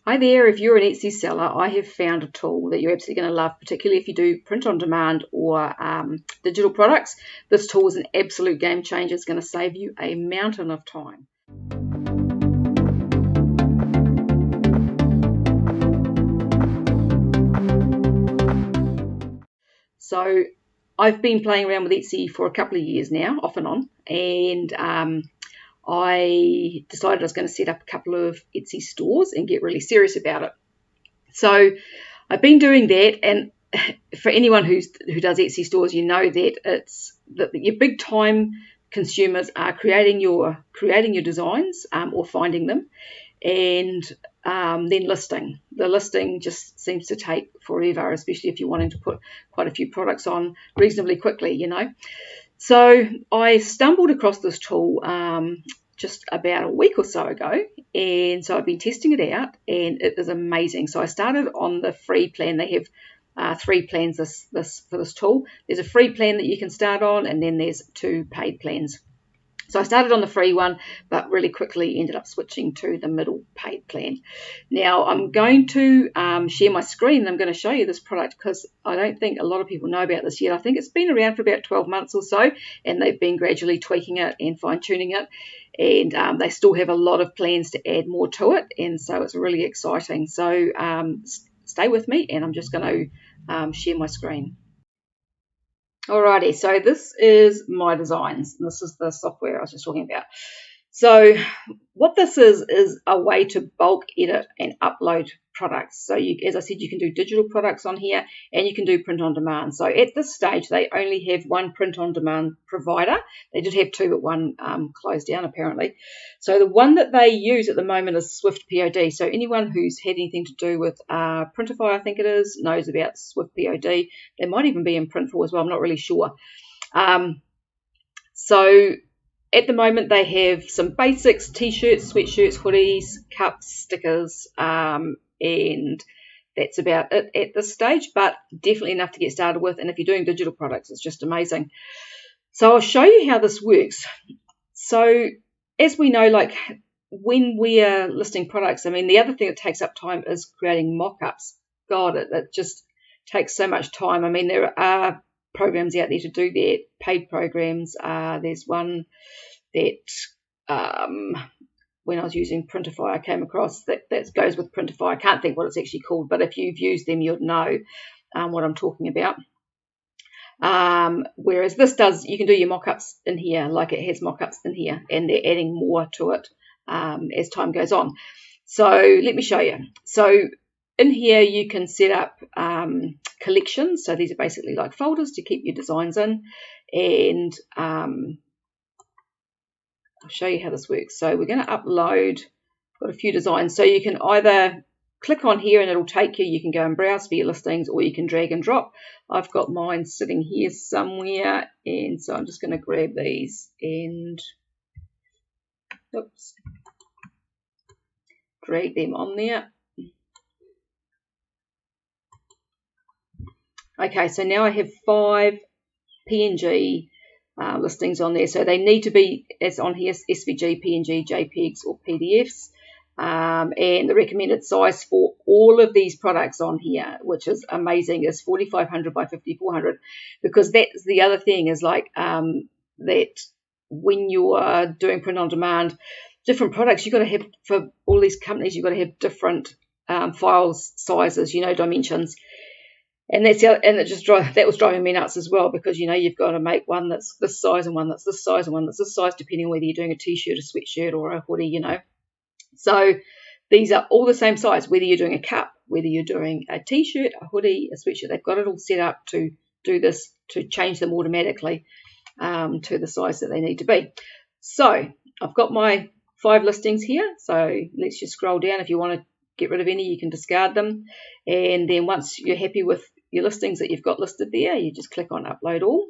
Hi there, if you're an Etsy seller, I have found a tool that you're absolutely going to love, particularly if you do print on demand or digital products. This tool is an absolute game changer. It's going to save you a mountain of time. So I've been playing around with Etsy for a couple of years now, off and on, and I decided I was going to set up a couple of Etsy stores and get really serious about it. So I've been doing that, and for anyone who does Etsy stores, you know that your big time consumers are creating your designs or finding them, and then listing. The listing just seems to take forever, especially if you're wanting to put quite a few products on reasonably quickly, you know. So I stumbled across this tool just about a week or so ago, and so I've been testing it out, and it is amazing. So I started on the free plan. They have 3 plans for this tool. There's a free plan that you can start on, and then there's 2 paid plans. So I started on the free one, but really quickly ended up switching to the middle paid plan. Now I'm going to share my screen, and I'm going to show you this product because I don't think a lot of people know about this yet. I think it's been around for about 12 months or so, and they've been gradually tweaking it and fine-tuning it, and they still have a lot of plans to add more to it, and so it's really exciting. So stay with me, and I'm just going to share my screen. Alrighty, so this is MyDesigns. This is the software I was just talking about. So what this is a way to bulk edit and upload products. So as I said, you can do digital products on here, and you can do print on demand. So at this stage, they only have one print on demand provider. They did have 2, but one closed down apparently. So the one that they use at the moment is Swift POD. So anyone who's had anything to do with Printify, I think it is, knows about Swift POD. They might even be in Printful as well. I'm not really sure. So at the moment, they have some basics: t-shirts, sweatshirts, hoodies, cups, stickers, and that's about it at this stage, but definitely enough to get started with. And if you're doing digital products, it's just amazing. So I'll show you how this works. So as we know, like when we are listing products, I mean, the other thing that takes up time is creating mock-ups. God, it just takes so much time. I mean, there are programs out there to do that, paid programs. There's one that when I was using Printify, I came across that goes with Printify. I can't think what it's actually called, but if you've used them, you'd know what I'm talking about. Whereas this does, you can do your mockups in here, like it has mockups in here, and they're adding more to it as time goes on. So let me show you. So in here, you can set up collections. So these are basically like folders to keep your designs in, and I'll show you how this works. So we're going to upload, got a few designs. So you can either click on here and it'll take you. You can go and browse for your listings, or you can drag and drop. I've got mine sitting here somewhere, and so I'm just going to grab these and drag them on there. Okay, so now I have 5 PNG listings on there. So they need to be, as on here, SVG, PNG, JPEGs, or PDFs. And the recommended size for all of these products on here, which is amazing, is 4500 by 5400, because that's the other thing is like that when you are doing print on demand, different products, you've got to have, for all these companies, you've got to have different files sizes, you know, dimensions. And that was driving me nuts as well, because you know you've got to make one that's this size and one that's this size and one that's this size, depending on whether you're doing a t-shirt, a sweatshirt, or a hoodie, you know. So these are all the same size, whether you're doing a cup, whether you're doing a t-shirt, a hoodie, a sweatshirt. They've got it all set up to do this, to change them automatically to the size that they need to be. So I've got my 5 listings here. So let's just scroll down. If you want to get rid of any, you can discard them. And then once you're happy with your listings that you've got listed there, you just click on Upload All.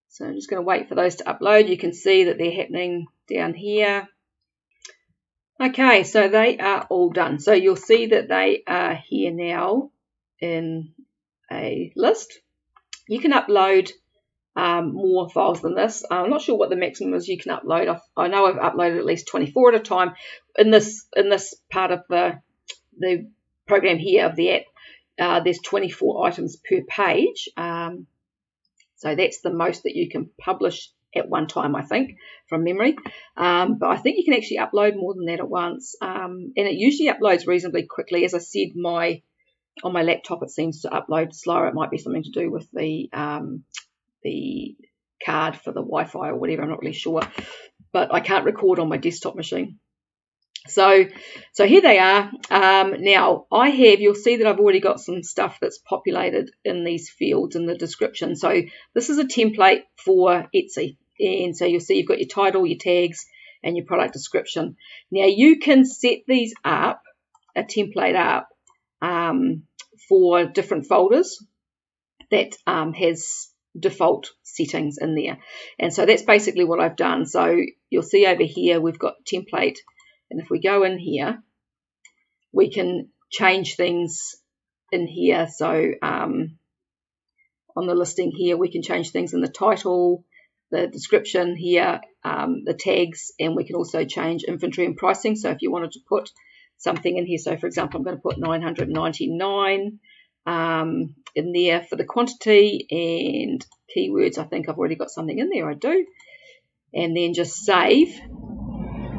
So I'm just going to wait for those to upload. You can see that they're happening down here. Okay, so they are all done. So you'll see that they are here now in a list. You can upload more files than this. I'm not sure what the maximum is you can upload. I know I've uploaded at least 24 at a time. In this part of the program here of the app, there's 24 items per page. So that's the most that you can publish at one time, I think, from memory. But I think you can actually upload more than that at once. And it usually uploads reasonably quickly. As I said, on my laptop it seems to upload slower. It might be something to do with the card for the Wi-Fi or whatever. I'm not really sure. But I can't record on my desktop machine. So here they are. Now you'll see that I've already got some stuff that's populated in these fields in the description. So this is a template for Etsy, and so you'll see you've got your title, your tags, and your product description. Now you can set these up, a template up, for different folders that has default settings in there, and so that's basically what I've done. So you'll see over here we've got template. And if we go in here, we can change things in here. So on the listing here, we can change things in the title, the description here, the tags, and we can also change inventory and pricing. So if you wanted to put something in here, so for example, I'm going to put $999 in there for the quantity, and keywords, I think I've already got something in there, I do. And then just save,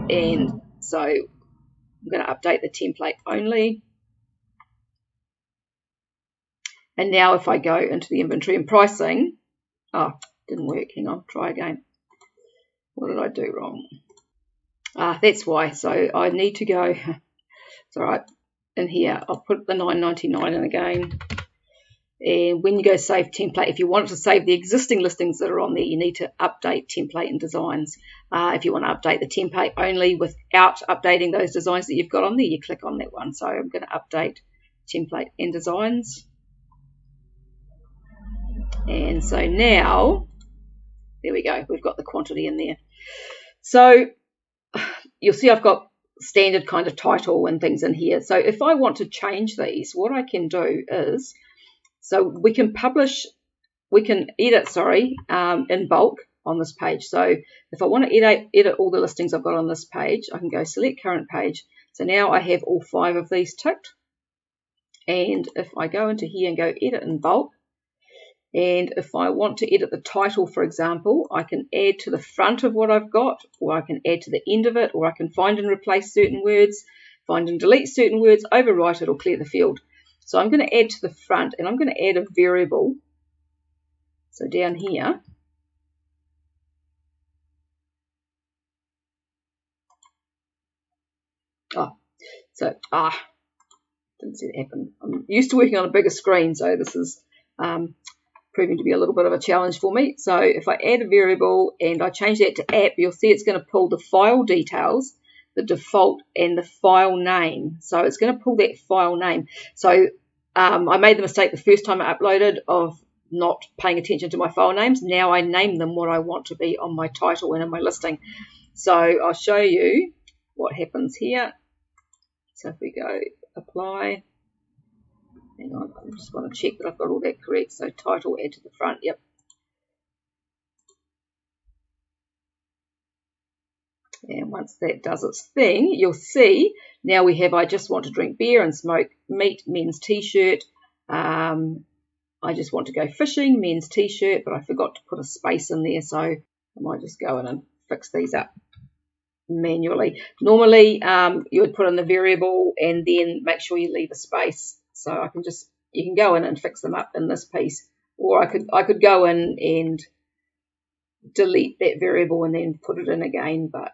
and so I'm going to update the template only. And now if I go into the inventory and pricing, didn't work. Hang on, try again. What did I do wrong? That's why. So I need to go, it's all right, in here, I'll put the $9.99 in again. And when you go save template, if you want to save the existing listings that are on there, you need to update template and designs. If you want to update the template only without updating those designs that you've got on there, you click on that one. So I'm going to update template and designs. And so now, there we go, we've got the quantity in there. So you'll see I've got standard kind of title and things in here. So if I want to change these, what I can do is, so we can edit, in bulk on this page. So if I want to edit all the listings I've got on this page, I can go select current page. So now I have all 5 of these ticked. And if I go into here and go edit in bulk, and if I want to edit the title, for example, I can add to the front of what I've got, or I can add to the end of it, or I can find and replace certain words, find and delete certain words, overwrite it, or clear the field. So I'm going to add to the front, and I'm going to add a variable. So down here, didn't see it happen. I'm used to working on a bigger screen, so this is proving to be a little bit of a challenge for me. So if I add a variable and I change that to app, you'll see it's going to pull the file details, the default, and the file name. So it's going to pull that file name. So I made the mistake the first time I uploaded of not paying attention to my file names. Now I name them what I want to be on my title and in my listing. So I'll show you what happens here. So if we go apply, hang on, I just want to check that I've got all that correct. So title, add to the front, yep. And once that does its thing, you'll see now we have I just want to drink beer and smoke meat, men's t-shirt. I just want to go fishing, men's t-shirt, but I forgot to put a space in there, so I might just go in and fix these up manually. Normally you would put in the variable and then make sure you leave a space. So you can go in and fix them up in this piece, or I could go in and delete that variable and then put it in again, but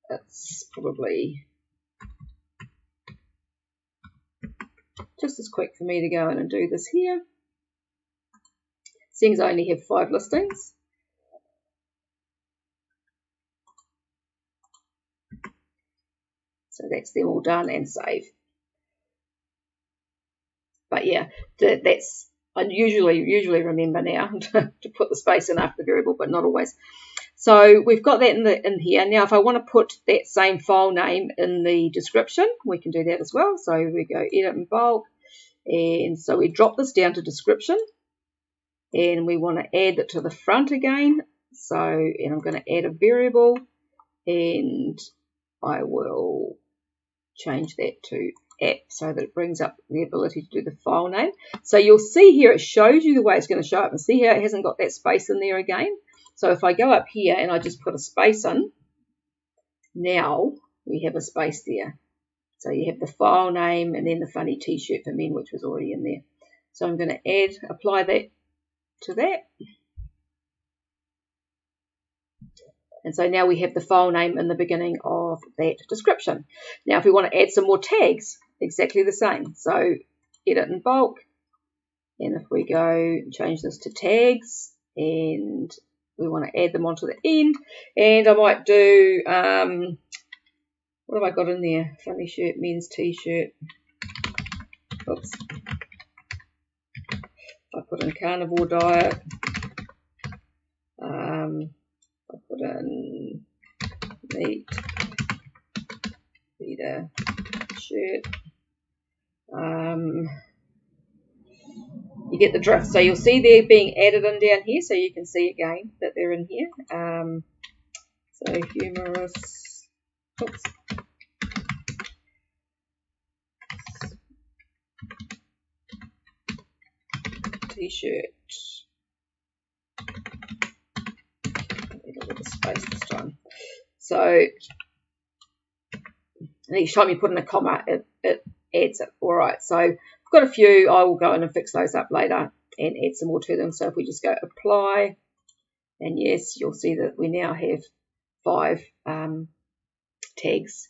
it's probably just as quick for me to go in and do this here, seeing as I only have 5 listings. So that's them all done, and save. But yeah, that's, I usually remember now to put the space in after the variable, but not always. So we've got that in here. Now if I want to put that same file name in the description, we can do that as well. So we go edit in bulk, and so we drop this down to description. and we want to add it to the front again. So, and I'm going to add a variable, and I will change that to app so that it brings up the ability to do the file name. So you'll see here it shows you the way it's going to show up, and see how it hasn't got that space in there again. So if I go up here and I just put a space in, now we have a space there. So you have the file name and then the funny t-shirt for men, which was already in there. So I'm going to apply that to that. And so now we have the file name in the beginning of that description. Now if we want to add some more tags, exactly the same. So edit in bulk, and if we go and change this to tags, and we want to add them onto the end, and I might do, what have I got in there? Funny shirt, men's t-shirt. Oops. I put in carnivore diet. I put in meat, eater, shirt. You get the drift. So you'll see they're being added in down here, so you can see again that they're in here. So humorous. Oops. T-shirt. A little space this time. So and each time you put in a comma, it adds it. All right. So I've got a few. I will go in and fix those up later and add some more to them. So if we just go apply, and yes, you'll see that we now have 5 tags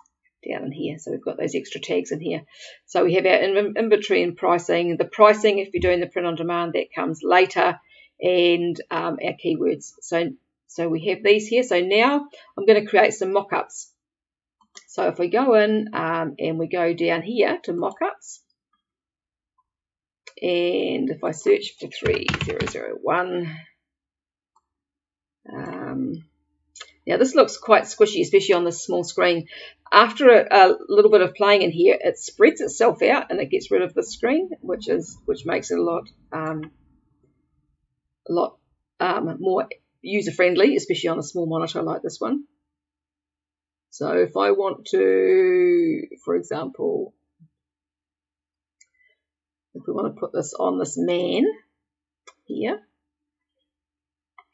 down in here. So we've got those extra tags in here. So we have our inventory and pricing. The pricing, if you're doing the print on demand, that comes later, and our keywords. So we have these here. So now I'm going to create some mockups. So if we go in and we go down here to mockups, and if I search for 3001, now this looks quite squishy, especially on this small screen. After a little bit of playing in here, it spreads itself out and it gets rid of the screen, which makes it a lot more user-friendly, especially on a small monitor like this one. So if I want to, for example, if we want to put this on this man here,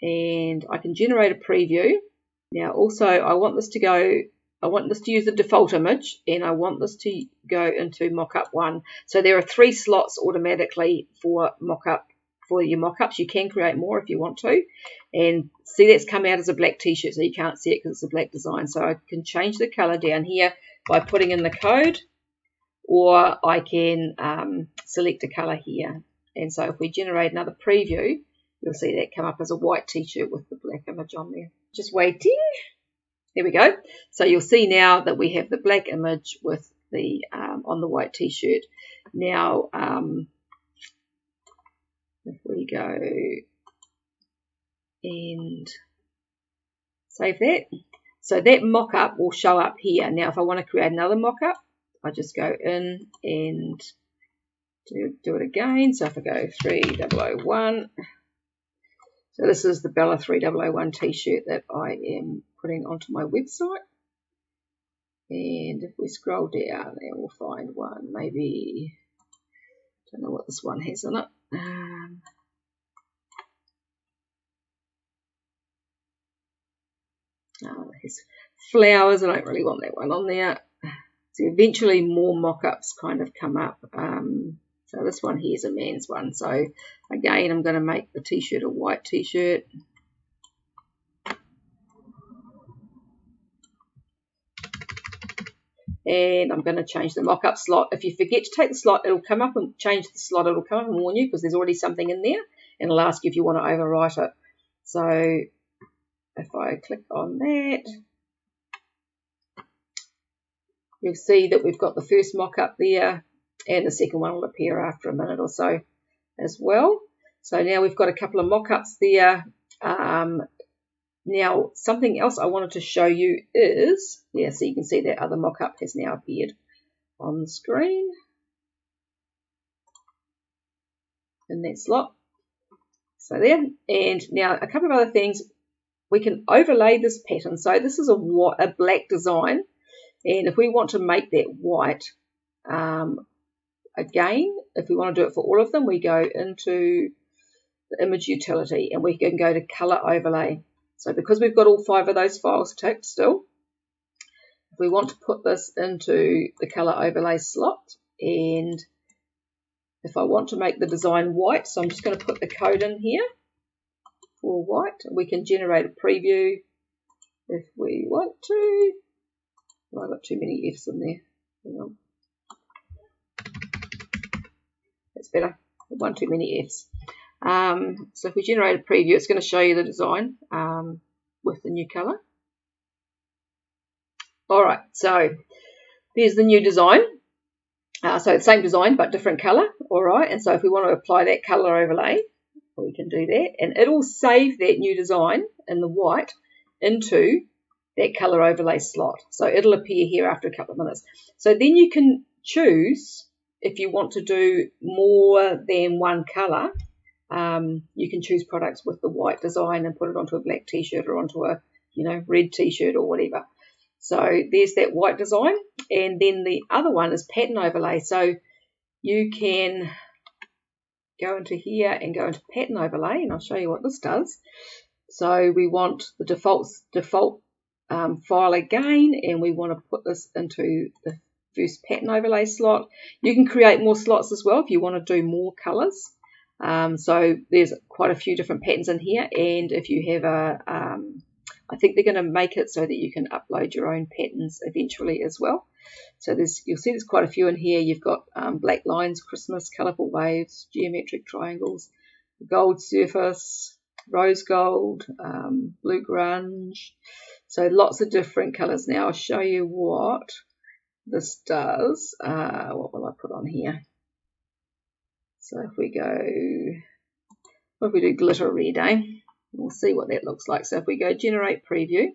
and I can generate a preview. Now also I want this to use the default image, and I want this to go into mockup 1. So there are 3 slots automatically for your mockups. You can create more if you want to. And see, that's come out as a black t-shirt, so you can't see it because it's a black design. So I can change the color down here by putting in the code, or I can select a color here. And so if we generate another preview, you'll see that come up as a white t-shirt with the black image on there. Just waiting. There we go. So you'll see now that we have the black image with the on the white t-shirt. Now if we go and save that, so that mock-up will show up here. Now if I want to create another mock-up, I just go in and do it again. So if I go 3001, so this is the Bella 3001 t-shirt that I am putting onto my website. And if we scroll down, then we'll find one. Maybe, don't know what this one has in it. Oh, it has flowers. I don't really want that one on there. So eventually more mock-ups kind of come up. So this one here is a man's one. So again, I'm going to make the t-shirt a white t-shirt. And I'm going to change the mock-up slot. If you forget to take the slot, it'll come up, and change the slot, it'll come up and warn you because there's already something in there, and it'll ask you if you want to overwrite it. So if I click on that, you'll see that we've got the first mock-up there, and the second one will appear after a minute or so as well. So now we've got a couple of mock-ups there. Now, something else I wanted to show you is, yeah, so you can see that other mock-up has now appeared on the screen in that slot. So there, and now a couple of other things. We can overlay this pattern. So this is a black design, and if we want to make that white, again, if we want to do it for all of them, we go into the image utility and we can go to color overlay. So because we've got all 5 of those files ticked still, if we want to put this into the color overlay slot, and if I want to make the design white, so I'm just going to put the code in here for white. We can generate a preview if we want to. Oh, I've got too many F's in there. Hang on. That's better. One too many F's. So if we generate a preview, it's going to show you the design with the new color. Alright, so there's the new design. So the same design but different color. Alright, and so if we want to apply that color overlay, we can do that, and it'll save that new design in the white into that color overlay slot. So it'll appear here after a couple of minutes. So then you can choose if you want to do more than one color. You can choose products with the white design and put it onto a black t-shirt or onto a red t-shirt or whatever. So there's that white design, and then the other one is pattern overlay. So you can go into here and go into pattern overlay, and I'll show you what this does. So we want the default file again, and we want to put this into the first pattern overlay slot. You can create more slots as well if you want to do more colors. So there's quite a few different patterns in here, and if you have I think they're going to make it so that you can upload your own patterns eventually as well. So you'll see there's quite a few in here. You've got black lines, Christmas, colourful waves, geometric triangles, gold surface, rose gold, blue grunge. So lots of different colours. Now I'll show you what this does. What will I put on here? So if we go, what if we do glitter red, eh? We'll see what that looks like. So if we go generate preview,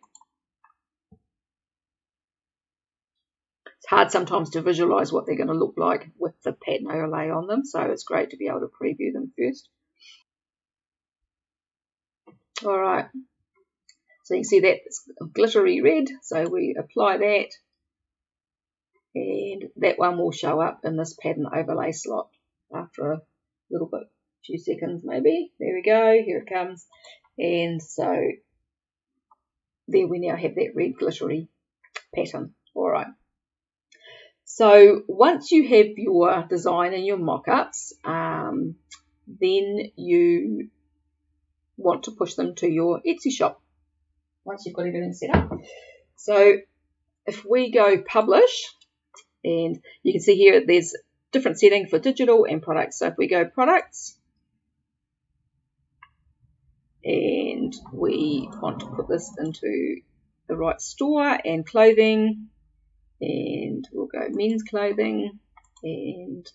it's hard sometimes to visualize what they're going to look like with the pattern overlay on them, so it's great to be able to preview them first. All right, so you can see that it's glittery red, so we apply that, and that one will show up in this pattern overlay slot after a little bit, a few seconds maybe. There we go, here it comes. And so there we now have that red glittery pattern. All right. So once you have your design and your mock-ups, then you want to push them to your Etsy shop once you've got everything set up. So if we go publish, and you can see here there's different settings for digital and products. So if we go products, and we want to put this into the right store, and clothing, and we'll go men's clothing, and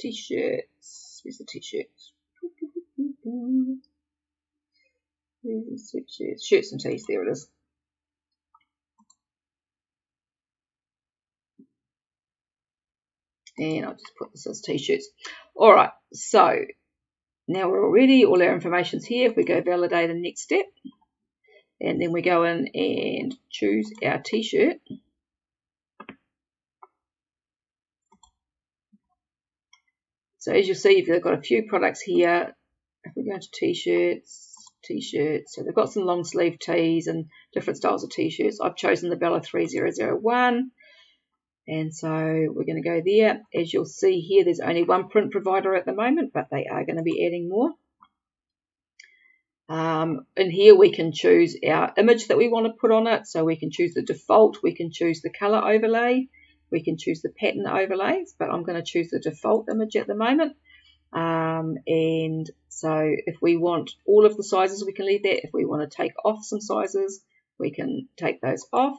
t-shirts. Where's the t-shirts? Shirts and tees, there it is. And I'll just put this as t-shirts. All right, so now we're all ready. All our information's here. If we go validate the next step, and then we go in and choose our t-shirt. So as you see, they've got a few products here. If we go into t-shirts, so they've got some long sleeve tees and different styles of t-shirts. I've chosen the Bella 3001. And so we're going to go there. As you'll see here, there's only one print provider at the moment, but they are going to be adding more. In here we can choose our image that we want to put on it. So we can choose the default, we can choose the color overlay, we can choose the pattern overlays, but I'm going to choose the default image at the moment. And so if we want all of the sizes, we can leave that. If we want to take off some sizes, we can take those off.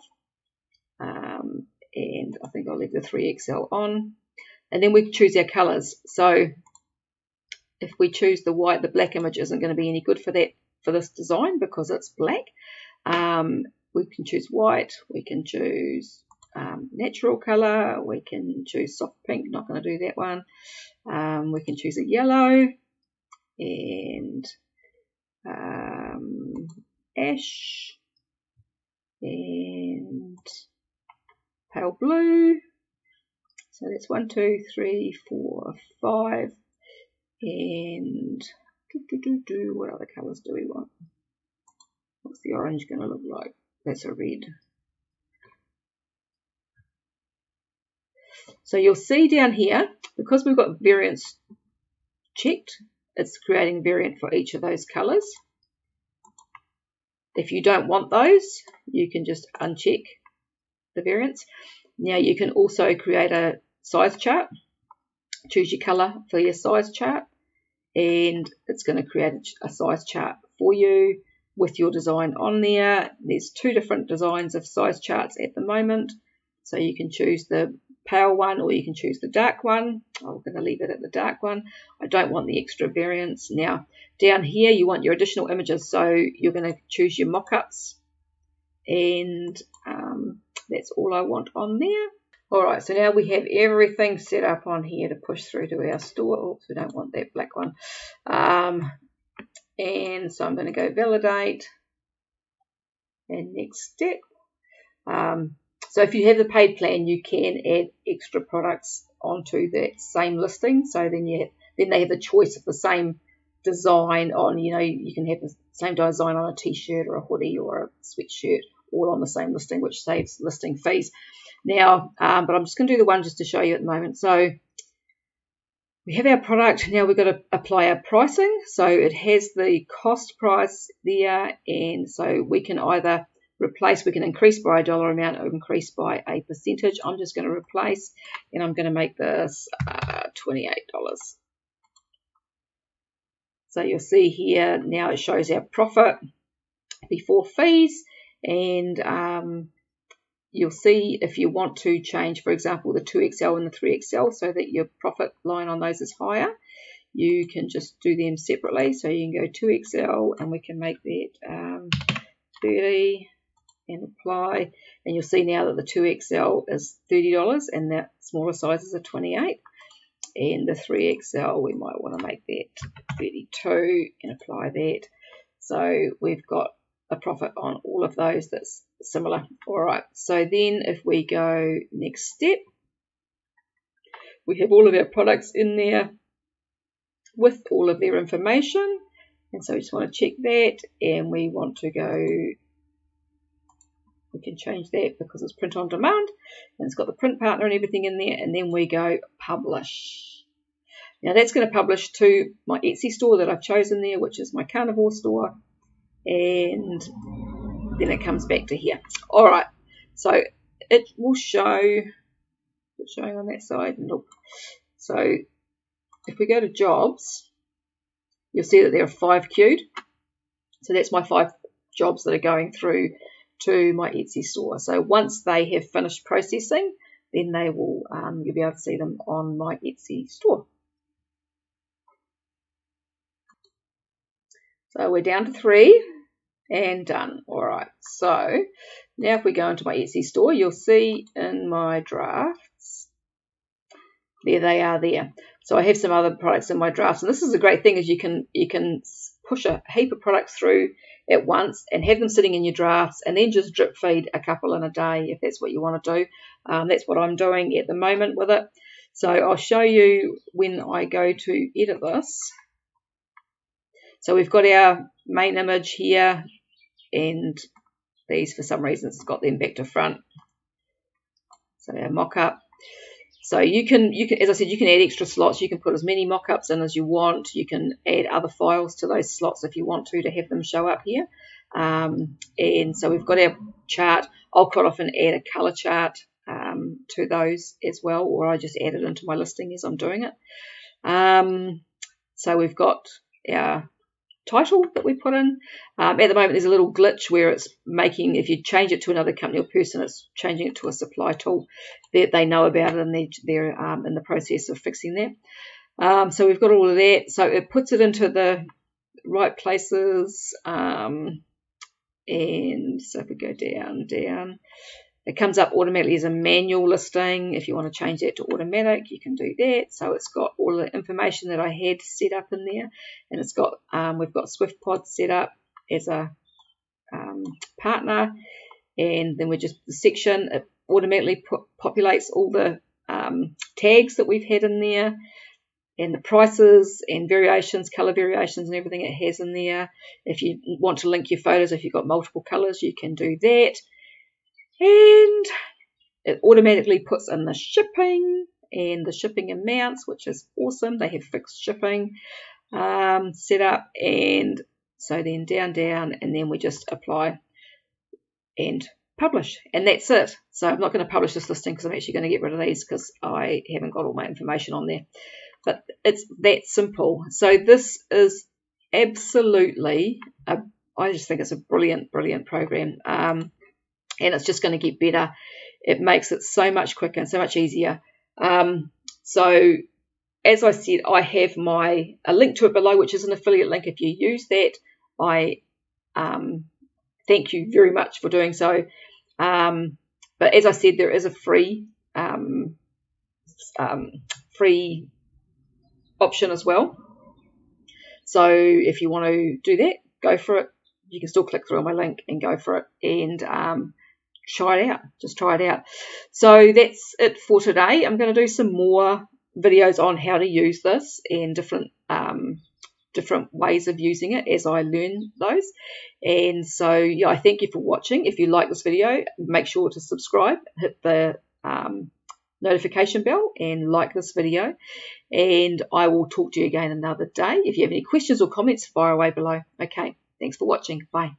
And I think I'll leave the 3XL on. And then we choose our colors. So if we choose the white, the black image isn't going to be any good for this design because it's black. We can choose white, we can choose natural color, we can choose soft pink, not going to do that one. We can choose a yellow, and ash and pale blue. So that's 1, 2, 3, 4, 5, and what other colours do we want? What's the orange going to look like? That's a red. So you'll see down here, because we've got variants checked, it's creating a variant for each of those colours. If you don't want those, you can just uncheck the variants. Now you can also create a size chart. Choose your colour for your size chart, and it's going to create a size chart for you with your design on there. There's 2 different designs of size charts at the moment, so you can choose the pale one or you can choose the dark one. I'm going to leave it at the dark one. I don't want the extra variants. Now down here you want your additional images, so you're going to choose your mockups, and that's all I want on there. Alright, so now we have everything set up on here to push through to our store. Oops, we don't want that black one. And so I'm going to go validate and next step. So if you have the paid plan, you can add extra products onto that same listing. So then they have the choice of the same design on, you can have the same design on a t-shirt or a hoodie or a sweatshirt, all on the same listing, which saves listing fees. Now, but I'm just going to do the one just to show you at the moment. So we have our product. Now we've got to apply our pricing. So it has the cost price there, and so we can either we can increase by a dollar amount or increase by a percentage. I'm just going to replace, and I'm going to make this $28. So you'll see here now it shows our profit before fees, and you'll see if you want to change, for example, the 2XL and the 3XL so that your profit line on those is higher, you can just do them separately. So you can go 2XL and we can make that 30 and apply, and you'll see now that the 2XL is $30 and that smaller sizes are 28, and the 3XL we might want to make that 32 and apply that. So we've got a profit on all of those that's similar. Alright, so then if we go next step, we have all of our products in there with all of their information, and so we just want to check that, and we want to go, we can change that because it's print on demand and it's got the print partner and everything in there, and then we go publish. Now that's going to publish to my Etsy store that I've chosen there, which is my carnivore store, and then it comes back to here. Alright, so it will show, it's showing on that side. Nope. So if we go to jobs, you'll see that there are 5 queued. So that's my 5 jobs that are going through to my Etsy store. So once they have finished processing, then they will, you'll be able to see them on my Etsy store. So we're down to 3 and done. Alright, so now if we go into my Etsy store, you'll see in my drafts, there they are there. So I have some other products in my drafts, and this is a great thing, is you can push a heap of products through at once and have them sitting in your drafts, and then just drip feed a couple in a day if that's what you want to do. That's what I'm doing at the moment with it. So I'll show you when I go to edit this. So we've got our main image here, and these, for some reason, it's got them back to front. So our mock-up. So you can, as I said, you can add extra slots. You can put as many mock-ups in as you want. You can add other files to those slots if you want to have them show up here. And so we've got our chart. I'll quite often add a color chart to those as well, or I just add it into my listing as I'm doing it. So we've got our title that we put in. At the moment there's a little glitch where it's making, if you change it to another company or person, it's changing it to a supply tool. They know about it, and they're in the process of fixing that. So we've got all of that, so it puts it into the right places, and so if we go down, It comes up automatically as a manual listing. If you want to change that to automatic, you can do that. So it's got all the information that I had set up in there, and it's got we've got SwiftPod set up as a partner, and then we're just the section. It automatically populates all the tags that we've had in there, and the prices and variations, color variations, and everything it has in there. If you want to link your photos, if you've got multiple colors, you can do that. And it automatically puts in the shipping and the shipping amounts, which is awesome. They have fixed shipping set up, and so then down, and then we just apply and publish, and that's it. So I'm not going to publish this listing because I'm actually going to get rid of these because I haven't got all my information on there. But it's that simple. So this is absolutely, I just think it's a brilliant program. And it's just going to get better. It makes it so much quicker and so much easier. So as I said, I have a link to it below, which is an affiliate link. If you use that, I thank you very much for doing so. But as I said, there is a free option as well. So if you want to do that, go for it. You can still click through on my link and go for it, and try it out. Just try it out. So that's it for today. I'm going to do some more videos on how to use this and different ways of using it as I learn those. And so yeah, I thank you for watching. If you like this video, make sure to subscribe, hit the notification bell, and like this video, and I will talk to you again another day. If you have any questions or comments, fire away below. Okay, thanks for watching. Bye.